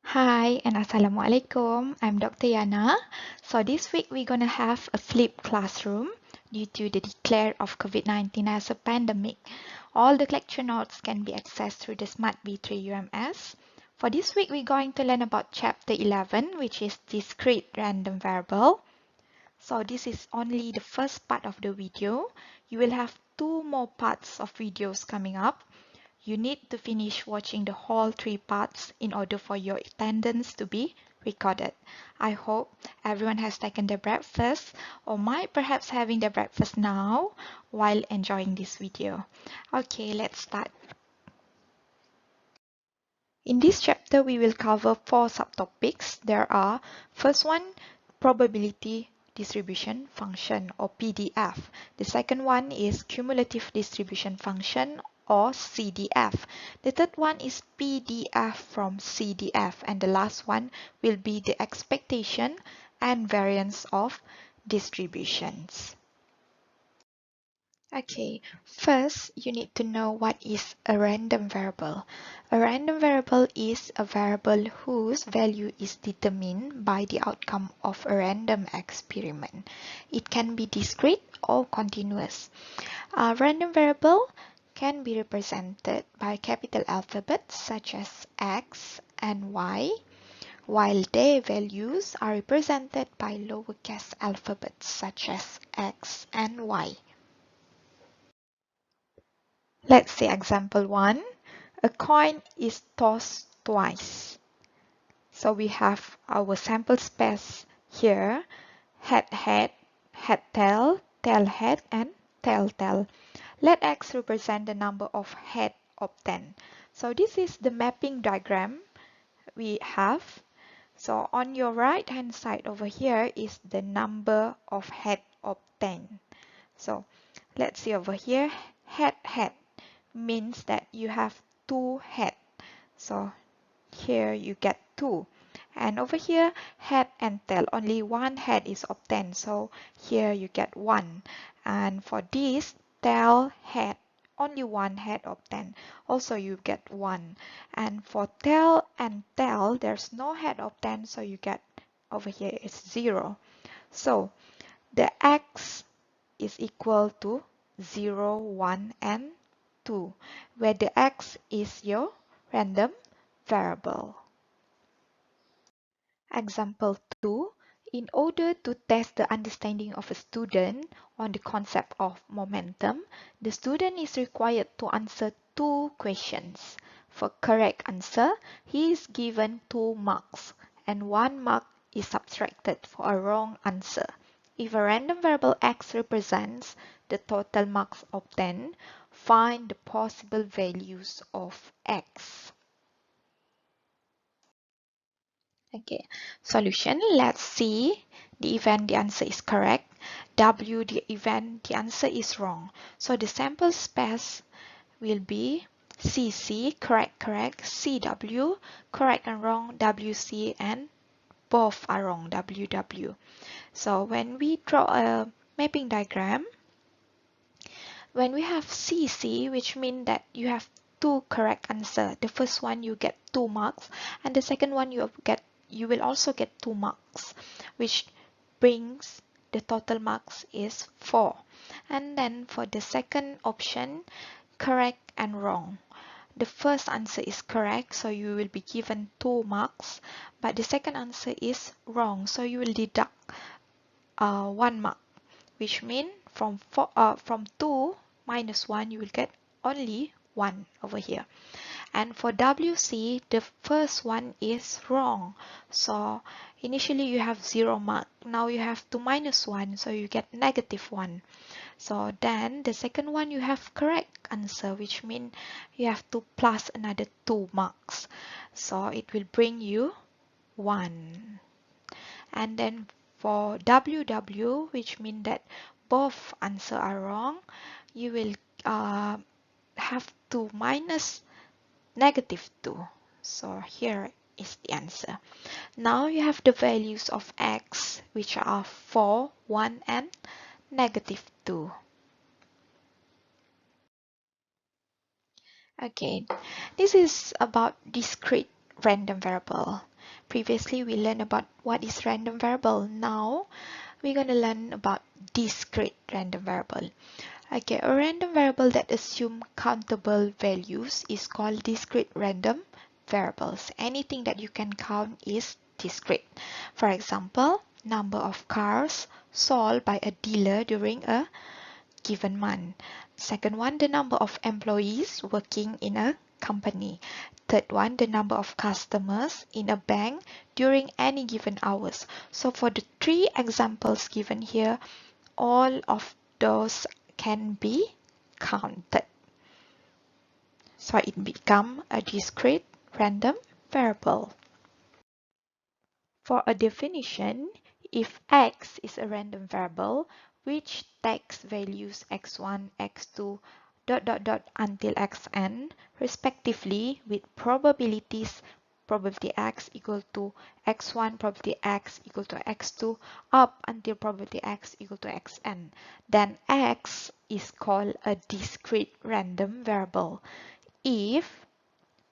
Hi and Assalamualaikum. I'm Dr. Yana. So this week we're gonna have a flipped classroom due to the declare of COVID-19 as a pandemic. All the lecture notes can be accessed through the Smart V3 UMS. For this week we're going to learn about chapter 11, which is discrete random variable. So this is only the first part of the video. You will have two more parts of videos coming up. You need to finish watching the whole three parts in order for your attendance to be recorded. I hope everyone has taken their breakfast or might perhaps having their breakfast now while enjoying this video. Okay, let's start. In this chapter, we will cover four subtopics. There are, first one, probability distribution function or PDF. The second one is cumulative distribution function or CDF. The third one is PDF from CDF, and the last one will be the expectation and variance of distributions. Okay, first you need to know what is a random variable. A random variable is a variable whose value is determined by the outcome of a random experiment. It can be discrete or continuous. A random variable can be represented by capital alphabets such as X and Y, while their values are represented by lowercase alphabets such as X and Y. Let's say example 1. A coin is tossed twice. So we have our sample space here. Head, head, head, tail, tail, head, and tail, tail. Let X represent the number of head obtained. So this is the mapping diagram we have. So on your right hand side over here is the number of head obtained. So let's see over here, head, head means that you have two head. So here you get two. And over here, head and tail, only one head is obtained. So here you get one. And for this, tail, head, only one head obtained. Also you get one. And for tail and tail, there's no head obtained. So you get over here is 0. So the X is equal to 0, 1, and 2, where the X is your random variable. Example 2. In order to test the understanding of a student on the concept of momentum, the student is required to answer two questions. For correct answer, he is given 2 marks, and 1 mark is subtracted for a wrong answer. If a random variable X represents the total marks obtained, find the possible values of X. Okay, solution. Let's see the event, the answer is correct. W, the event, the answer is wrong. So the sample space will be CC, correct, correct, CW, correct and wrong, WC, and both are wrong, WW. So when we draw a mapping diagram, when we have CC, which means that you have two correct answer. The first one you get 2 marks, and the second one you will also get 2 marks, which brings the total marks is 4. And then for the second option, correct and wrong. The first answer is correct, so you will be given 2 marks, but the second answer is wrong, so you will deduct 1 mark, which means from 2 minus 1 you will get only 1 over here. And for WC, the first one is wrong, so initially you have 0 mark, now you have to minus 1, so you get negative 1. So then the second one you have correct answer, which means you have to plus another 2 marks, so it will bring you 1. And then for WW, which means that both answer are wrong, you will have to minus negative 2. So here is the answer. Now you have the values of X, which are 4, 1, and negative 2. Okay, this is about discrete random variable. Previously, we learned about what is random variable. Now, we're going to learn about discrete random variable. Okay, a random variable that assumes countable values is called discrete random variables. Anything that you can count is discrete. For example, number of cars sold by a dealer during a given month. Second one, the number of employees working in a company. Third one, the number of customers in a bank during any given hours. So for the three examples given here, all of those can be counted. So it becomes a discrete random variable. For a definition, if x is a random variable which takes values x1, x2, until xn respectively with probabilities probability x equal to x1, probability x equal to x2 up until probability x equal to xn, then x is called a discrete random variable. If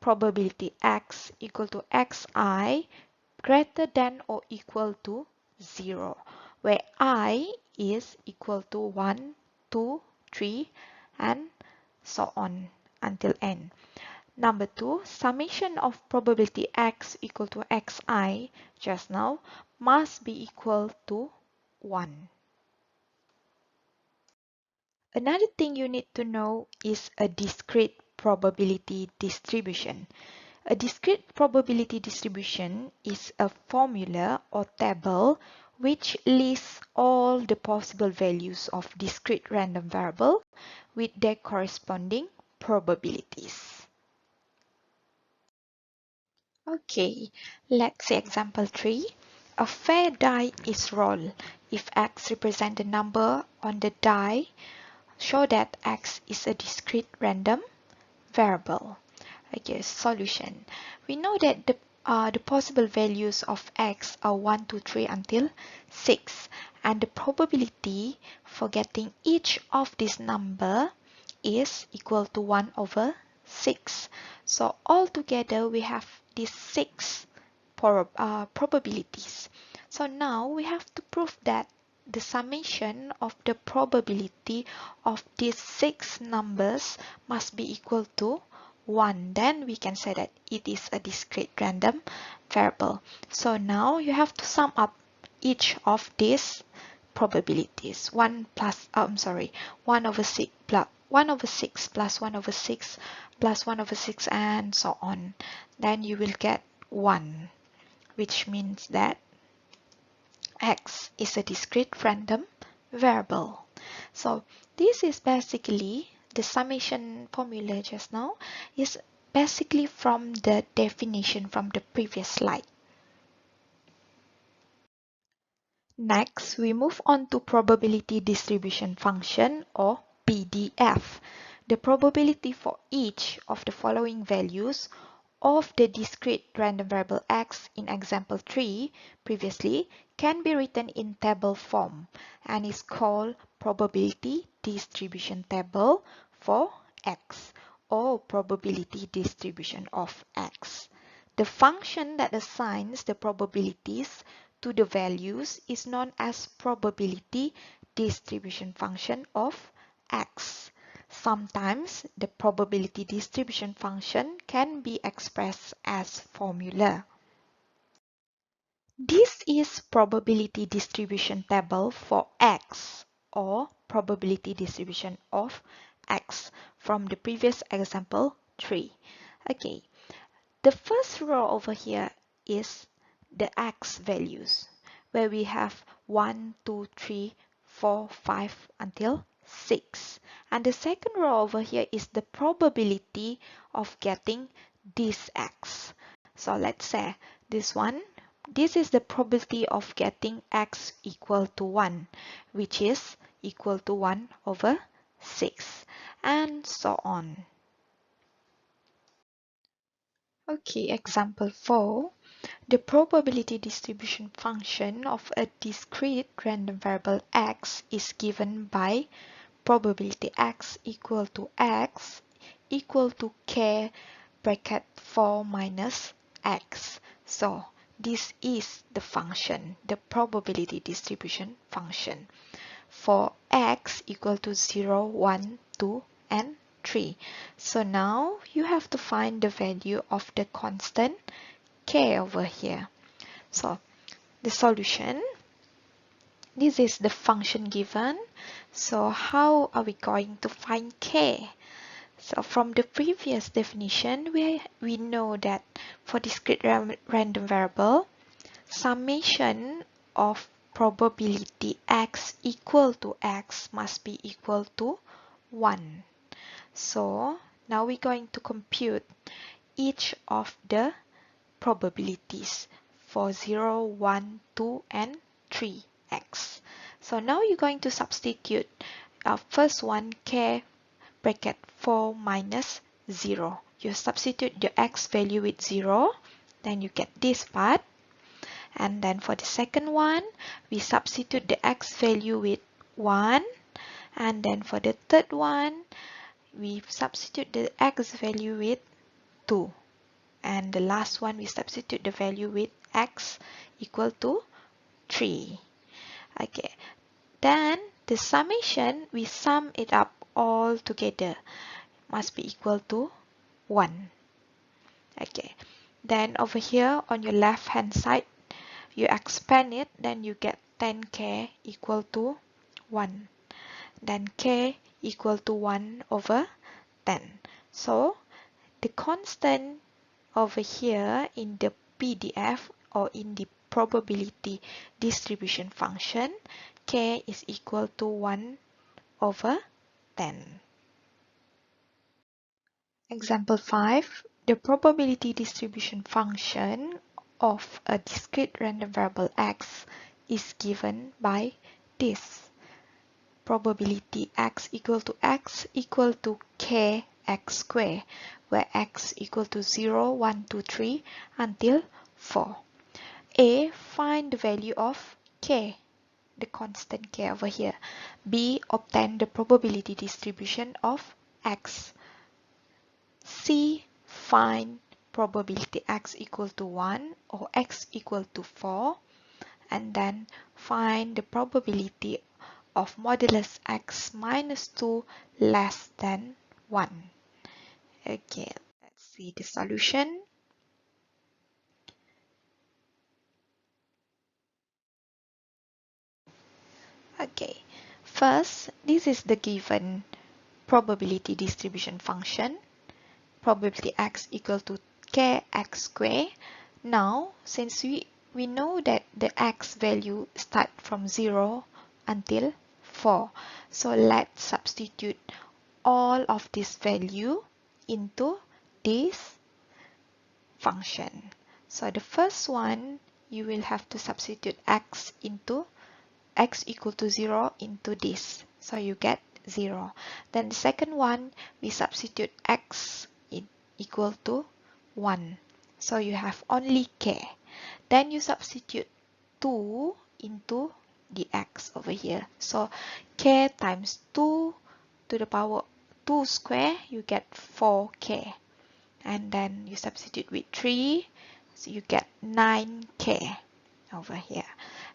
probability x equal to xi greater than or equal to 0, where I is equal to 1, 2, 3, and so on until n. Number 2, summation of probability x equal to xi just now must be equal to 1. Another thing you need to know is a discrete probability distribution. A discrete probability distribution is a formula or table which lists all the possible values of discrete random variable with their corresponding probabilities. Okay, let's see example 3. A fair die is rolled. If x represents the number on the die, show that x is a discrete random variable. Okay, solution. We know that the possible values of x are 1, 2, 3 until 6, and the probability for getting each of these number is equal to 1 over 6. So altogether we have these 6 probabilities. So now we have to prove that the summation of the probability of these 6 numbers must be equal to 1. Then we can say that it is a discrete random variable. So now you have to sum up each of these probabilities. 1 over 6 plus 1 over 6 plus 1 over 6 plus 1 over 6 and so on. Then you will get 1, which means that x is a discrete random variable. So this is basically the summation formula just now is basically from the definition from the previous slide. Next, we move on to probability distribution function or PDF. The probability for each of the following values of the discrete random variable x in example 3 previously can be written in table form and is called probability distribution table for x or probability distribution of x. The function that assigns the probabilities to the values is known as probability distribution function of x. Sometimes the probability distribution function can be expressed as formula. This is probability distribution table for x or probability distribution of x from the previous example 3. Okay, the first row over here is the x values where we have 1, 2, 3, 4, 5 until 6. And the second row over here is the probability of getting this x. So let's say this one, this is the probability of getting x equal to 1, which is equal to 1 over 6, and so on. Okay, example 4. The probability distribution function of a discrete random variable x is given by probability x equal to k bracket 4 minus x. So this is the function, the probability distribution function for x equal to 0, 1, 2, and 3. So now you have to find the value of the constant k over here. So the solution, this is the function given. So how are we going to find k? So from the previous definition, we know that for discrete random variable, summation of probability x equal to x must be equal to 1. So now we're going to compute each of the probabilities for 0, 1, 2, and 3x. So now you're going to substitute first one k bracket 4 minus 0. You substitute the x value with 0, then you get this part. And then for the second one, we substitute the x value with 1. And then for the third one, we substitute the x value with 2. And the last one, we substitute the value with x equal to 3. Okay, then the summation, we sum it up all together, must be equal to 1. Okay, then over here on your left hand side, you expand it, then you get 10k equal to 1. Then k equal to 1 over 10. So the constant over here in the PDF or in the probability distribution function, k is equal to 1 over 10. Example 5. The probability distribution function of a discrete random variable x is given by this. Probability x equal to k x squared, where x equal to 0, 1, 2, 3 until 4. A. Find the value of k, the constant k over here. B. Obtain the probability distribution of x. C. Find probability x equal to 1 or x equal to 4, and then find the probability of modulus x minus 2 less than 1. Okay, let's see the solution. Okay, first, this is the given probability distribution function. Probability x equal to kx squared. Now, since we know that the x value start from 0 until 4, so let's substitute all of this value into this function. So the first one, you will have to substitute x equal to 0 into this. So you get 0. Then the second one, we substitute x equal to 1. So you have only k. Then you substitute 2 into the x over here. So k times 2 to the power 2 square, you get 4k. And then you substitute with 3, so you get 9k over here.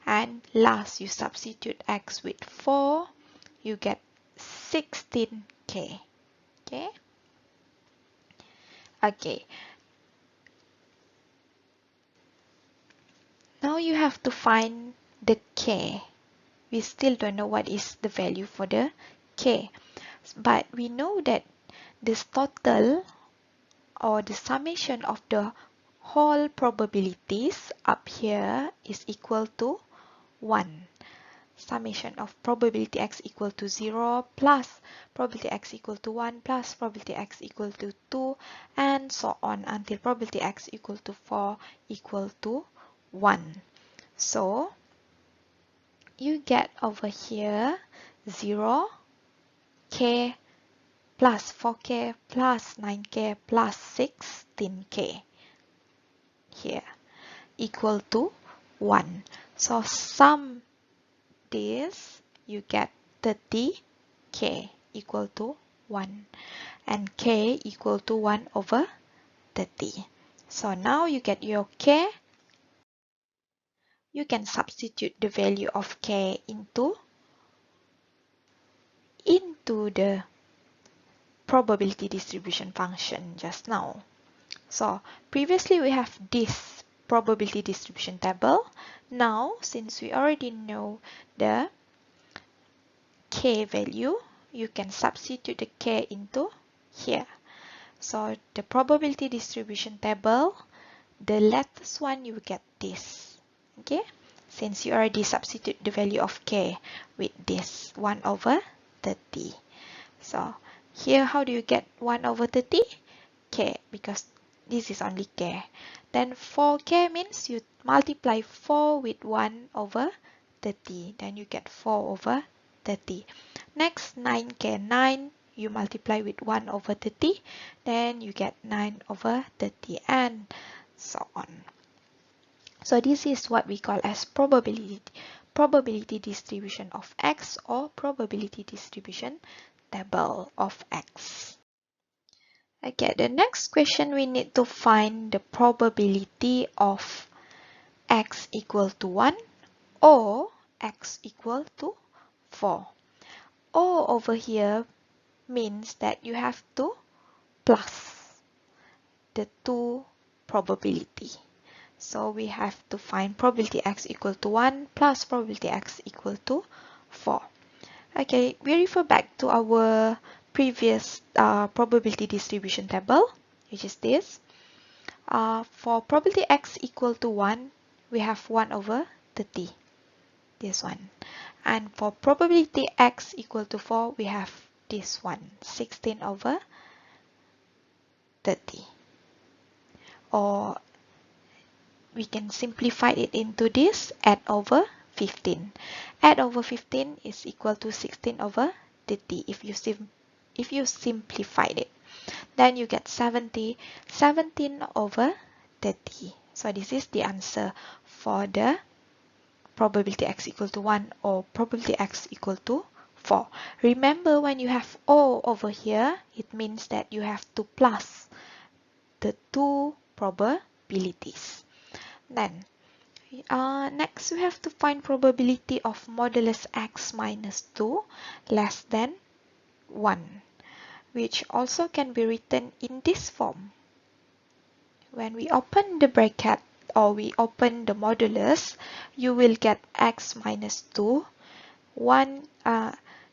And last, you substitute x with 4, you get 16k. Okay. Okay. Now you have to find the k. We still don't know what is the value for the k. But we know that this total or the summation of the whole probabilities up here is equal to 1. Summation of probability x equal to 0 plus probability x equal to 1 plus probability x equal to 2 and so on until probability x equal to 4 equal to 1. So you get over here 0, k plus 4k plus 9k plus 16k here equal to 1. So sum this, you get 30k equal to 1 and k equal to 1 over 30. So now you get your k you can substitute the value of k into the probability distribution function just now. So previously we have this probability distribution table. Now, since we already know the k value, you can substitute the k into here. So the probability distribution table, the latest one, you get this. Okay, since you already substitute the value of k with this 1 over 30. So here, how do you get 1 over 30? K, because this is only k. Then 4k means you multiply 4 with 1 over 30. Then you get 4 over 30. Next, 9k, 9 you multiply with 1 over 30. Then you get 9 over 30 and so on. So this is what we call as probability distribution of x, or probability distribution table of x. Okay, the next question, we need to find the probability of x equal to 1 or x equal to 4. Or over here means that you have to plus the two probability. So we have to find probability x equal to 1 plus probability x equal to 4. Okay, we refer back to our previous probability distribution table, which is this. For probability x equal to 1, we have 1 over 30, this one. And for probability x equal to 4, we have this one, 16 over 30. Or we can simplify it into this, add over 15. Add over 15 is equal to 16 over 30 if you simplified it. Then you get 17 over 30. So this is the answer for the probability x equal to 1 or probability x equal to 4. Remember, when you have O over here, it means that you have to plus the two probabilities. Then next, we have to find probability of modulus x minus 2 less than 1, which also can be written in this form. When we open the bracket or we open the modulus, you will get x minus 2.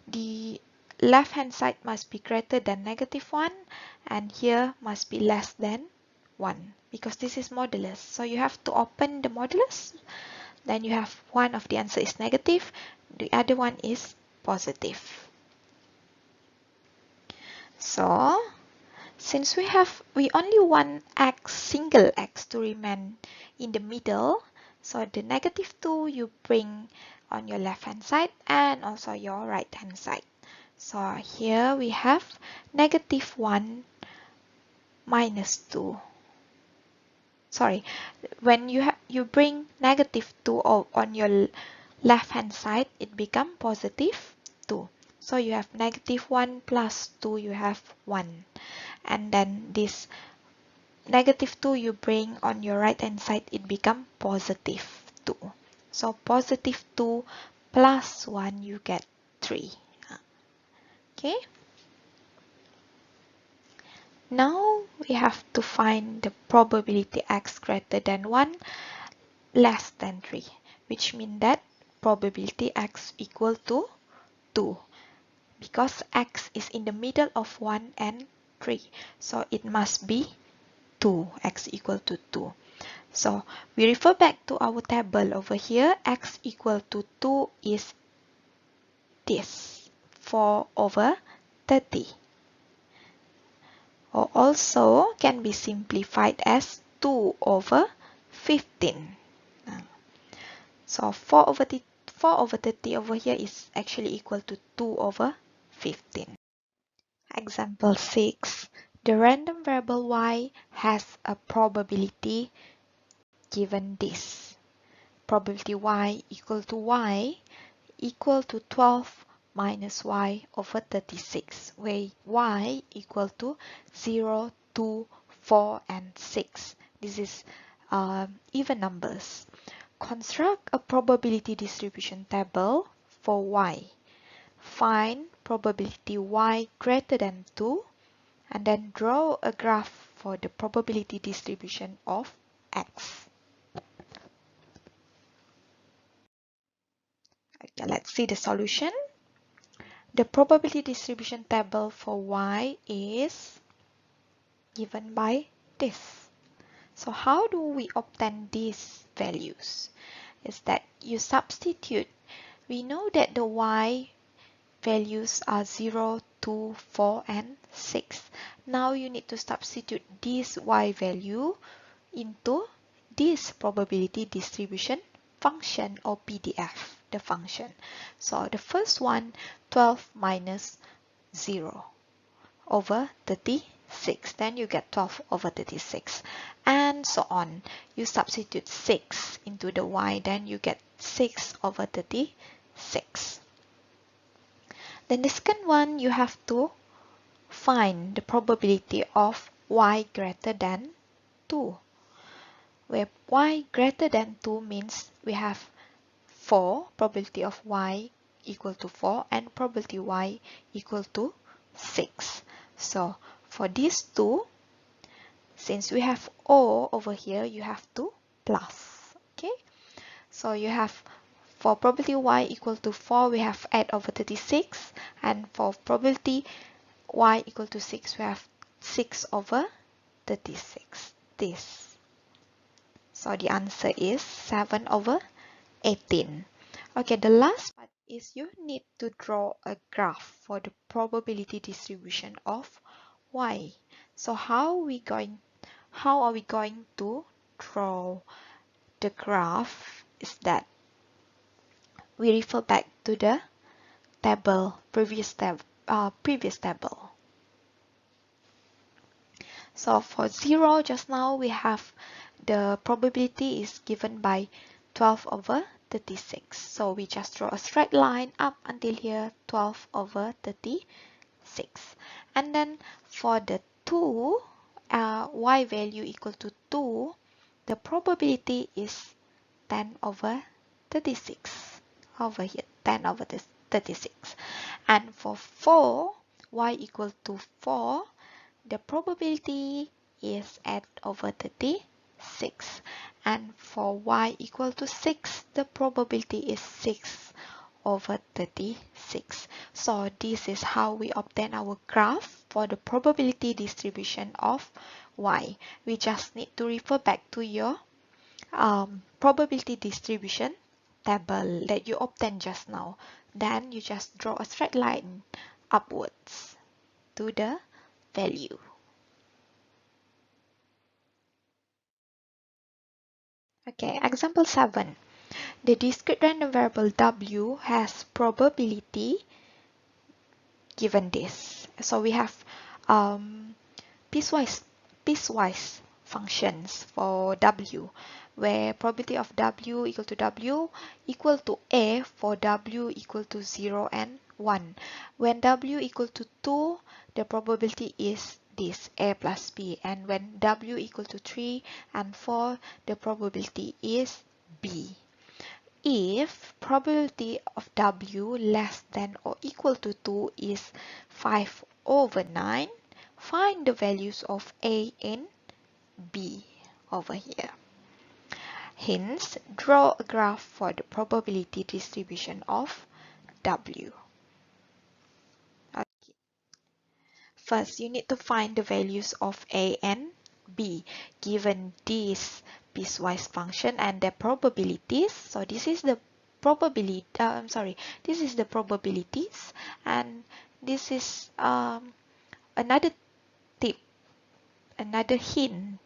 The left hand side must be greater than -1, and here must be less than 1, because this is modulus. So you have to open the modulus. Then you have one of the answer is negative, the other one is positive. So since we only want single x to remain in the middle, so the -2 you bring on your left hand side and also your right hand side. So here we have -1 minus 2. Sorry, when you bring -2 on your left hand side, it become +2. So you have -1 plus 2, you have 1. And then this -2 you bring on your right hand side, it become +2. So +2 plus 1, you get 3. Okay. Now we have to find the probability x greater than 1 less than 3, which means that probability x equal to 2, because x is in the middle of 1 and 3, so it must be 2, x equal to 2. So we refer back to our table over here. X equal to 2 is this, 4 over 30. Or also can be simplified as 2 over 15. So 4 over 30 over here is actually equal to 2 over 15. Example 6. The random variable y has a probability given this. Probability y equal to 12 minus y over 36, where y equal to 0, 2, 4, and 6. This is even numbers. Construct a probability distribution table for y. Find probability y greater than 2 and then draw a graph for the probability distribution of x. Okay, let's see the solution. The probability distribution table for y is given by this. So how do we obtain these values? Is that you substitute. We know that the y values are 0, 2, 4, and 6. Now you need to substitute this y value into this probability distribution function or PDF, the function. So the first one, 12 minus 0 over 36. Then you get 12 over 36. And so on. You substitute 6 into the y, then you get 6 over 36. Then the second one, you have to find the probability of y greater than 2. Where y greater than 2 means we have 4, probability of y equal to 4, and probability y equal to 6. So for these two, since we have O over here, you have to plus. Okay, so you have for probability y equal to 4, we have 8 over 36, and for probability y equal to 6, we have 6 over 36. This. So the answer is 7 over 18. Okay, the last part is you need to draw a graph for the probability distribution of y. So how are we going to draw the graph? Is that we refer back to the table, previous table. So for 0, just now we have the probability is given by 12 over 36. So we just draw a straight line up until here, 12 over 36. And then for the 2, y value equal to 2, the probability is 10 over 36. Over here, 10 over 36. And for 4, y equal to 4, the probability is 8 over 36. And for y equal to 6, the probability is 6 over 36. So this is how we obtain our graph for the probability distribution of y. We just need to refer back to your probability distribution table that you obtained just now. Then you just draw a straight line upwards to the value. Okay, example 7. The discrete random variable w has probability given this. So we have piecewise functions for w, where probability of w equal to a for w equal to 0 and 1. When w equal to 2, the probability is this, a plus b, and when w equal to 3 and 4, the probability is b. If probability of w less than or equal to 2 is 5 over 9, find the values of a and b over here. Hence, draw a graph for the probability distribution of w. Okay. First, you need to find the values of a and b given this piecewise function and their probabilities. So this is the probability. This is the probabilities, and this is another tip, another hint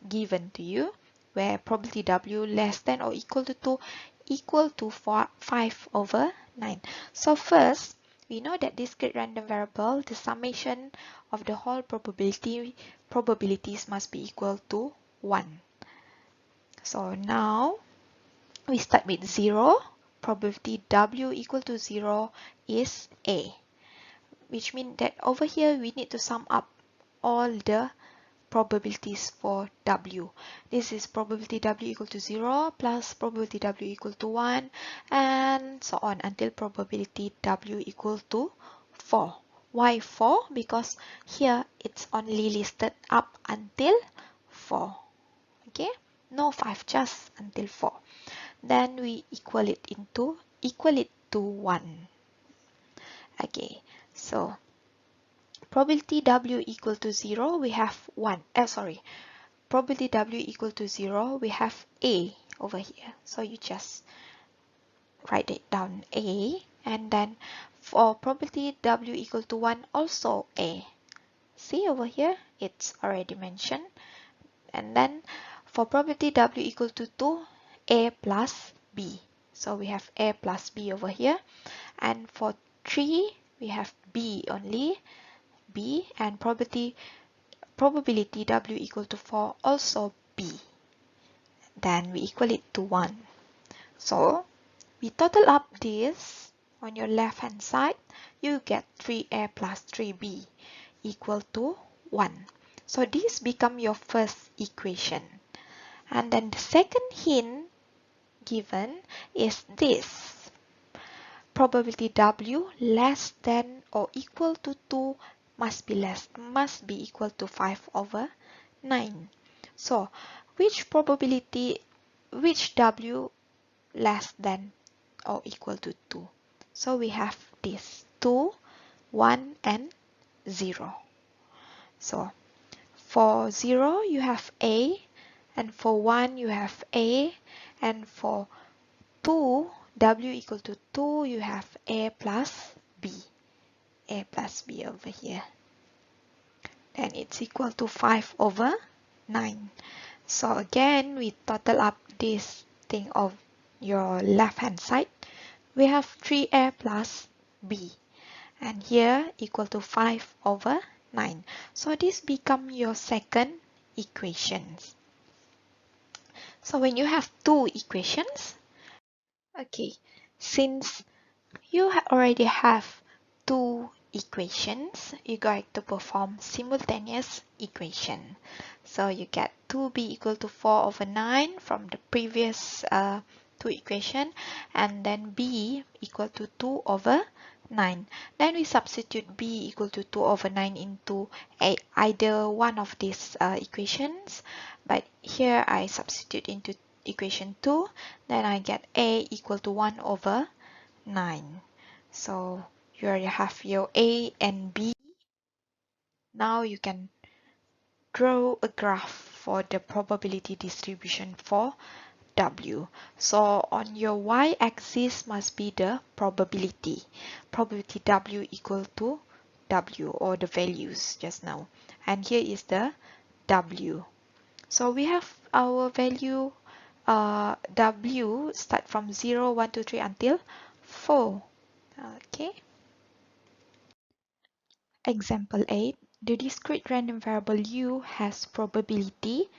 given to you, where probability w less than or equal to 2 equal to 5 over 9. So first, we know that discrete random variable, the summation of the whole probabilities must be equal to 1. So now we start with 0. Probability w equal to 0 is a, which means that over here we need to sum up all the probabilities for W. This is probability W equal to 0 plus probability W equal to 1 and so on until probability W equal to 4. Why 4? Because here it's only listed up until 4. Okay, no 5, just until 4. Then we equal it to 1. Okay, so probability W equal to 0, we have 1. Probability W equal to 0, we have A over here. So you just write it down A, and then for probability W equal to 1, also A. See over here, it's already mentioned. And then for probability W equal to 2, A plus B. So we have A plus B over here. And for 3, we have B only, B, and probability W equal to 4, also B. Then we equal it to 1. So we total up this on your left hand side, you get 3A plus 3B equal to 1. So this become your first equation. And then the second hint given is this. Probability W less than or equal to 2 must be equal to 5 over 9. So which W less than or equal to 2? So we have this 2, 1 and 0. So for 0 you have A, and for 1 you have A, and for 2, W equal to 2, you have A plus B. A plus B over here. Then it's equal to 5 over 9. So again, we total up this thing of your left hand side. We have 3A plus B. And here equal to 5 over 9. So this become your second equations. So when you have two equations, okay, since you already have two equations, you're going to perform simultaneous equation. So you get 2b equal to 4 over 9 from the previous two equation, and then b equal to 2 over 9. Then we substitute b equal to 2 over 9 into either one of these equations, but here I substitute into equation 2, then I get a equal to 1 over 9. So you already have your A and B. Now you can draw a graph for the probability distribution for W. So on your y-axis must be the probability. Probability W equal to W, or the values just now. And here is the W. So we have our value W start from 0, 1, 2, 3 until 4. Okay. Example 8. The discrete random variable u has probability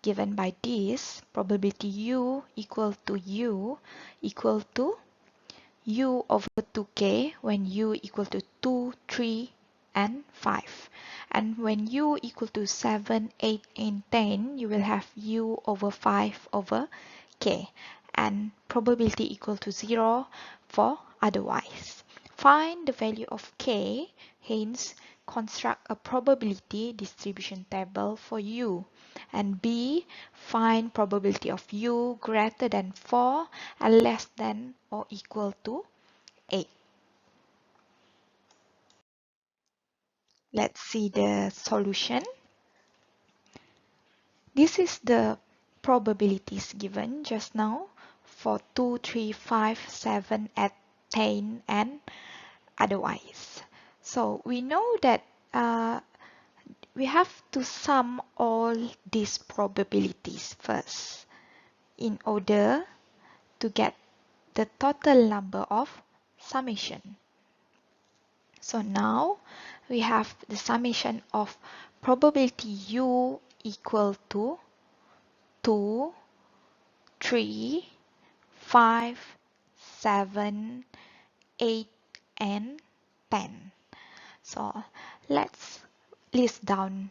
given by this. Probability u equal to u over 2k when u equal to 2, 3, and 5. And when u equal to 7, 8, and 10, you will have u over 5 over k. And probability equal to 0 for otherwise. Find the value of k, hence construct a probability distribution table for u. And B, find probability of u greater than 4 and less than or equal to 8. Let's see the solution. This is the probabilities given just now for 2, 3, 5, 7, 8, 10, and otherwise. So we know that we have to sum all these probabilities first in order to get the total number of summation. So now we have the summation of probability u equal to 2, 3, 5, 7, 8, and 10. So let's list down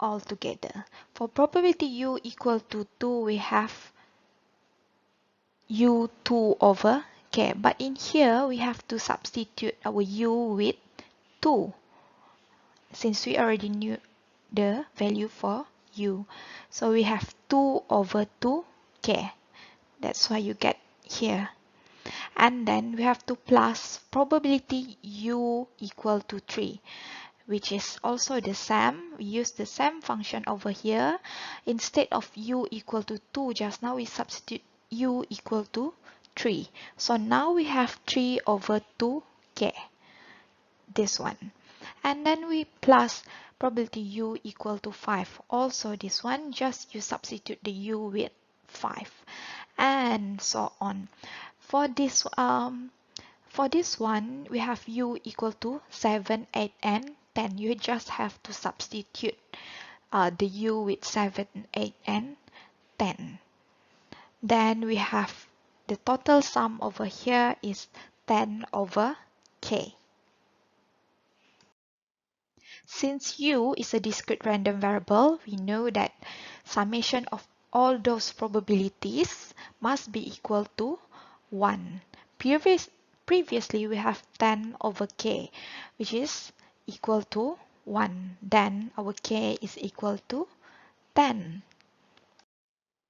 all together. For probability u equal to 2, we have u2 over k. But in here, we have to substitute our u with 2, since we already knew the value for u. So we have 2 over 2k. That's why you get here. And then we have to plus probability u equal to 3, which is also the same. We use the same function over here. Instead of u equal to 2, just now we substitute u equal to 3. So now we have 3 over 2k, this one. And then we plus probability u equal to 5. Also this one, just you substitute the u with 5. And so on. For this one, we have u equal to 7, 8, and 10. You just have to substitute the u with 7, 8, and 10. Then we have the total sum over here is 10 over k. Since u is a discrete random variable, we know that summation of all those probabilities must be equal to 1. Previously, we have 10 over k, which is equal to 1. Then our k is equal to 10.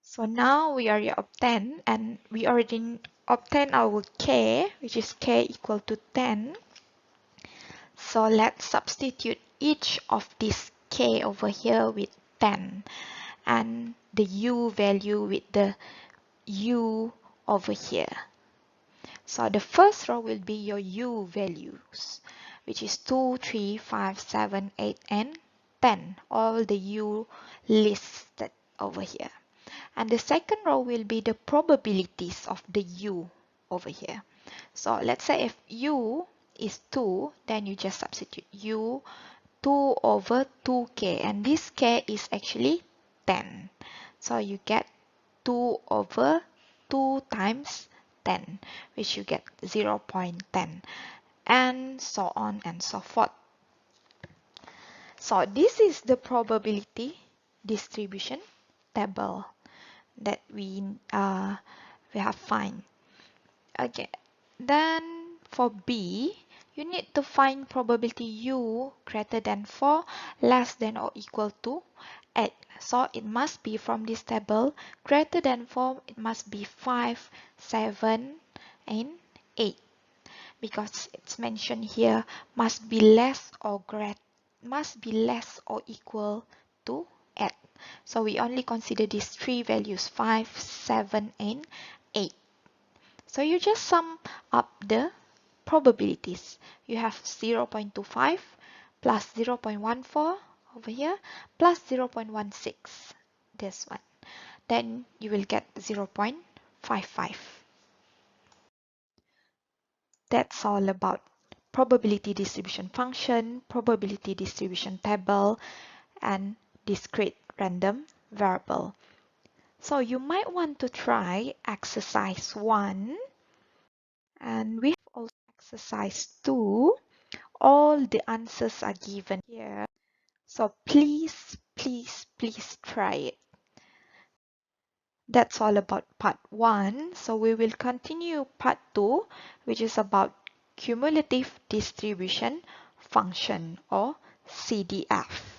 So now we already obtained, and we already obtained our k, which is k equal to 10. So let's substitute each of these k over here with 10, and the u value with the u over here. So the first row will be your u values, which is 2, 3, 5, 7, 8, and 10. All the u listed over here. And the second row will be the probabilities of the u over here. So let's say if u is 2, then you just substitute u 2 over 2k, and this k is actually 10. So you get 2 over 2 times 10, which you get 0.10, and so on and so forth. So this is the probability distribution table that we have find. Okay, then for B, you need to find probability u greater than 4, less than or equal to 8. So it must be from this table, greater than 4, it must be 5, 7, and 8. Because it's mentioned here, must be less or equal to 8. So we only consider these three values, 5, 7, and 8. So you just sum up the probabilities. You have 0.25 plus 0.14 over here plus 0.16, this one. Then you will get 0.55. That's all about probability distribution function, probability distribution table, and discrete random variable. So you might want to try exercise 1, and we have also exercise 2. All the answers are given here. So please, please, please try it. That's all about part 1. So we will continue part 2, which is about cumulative distribution function, or CDF.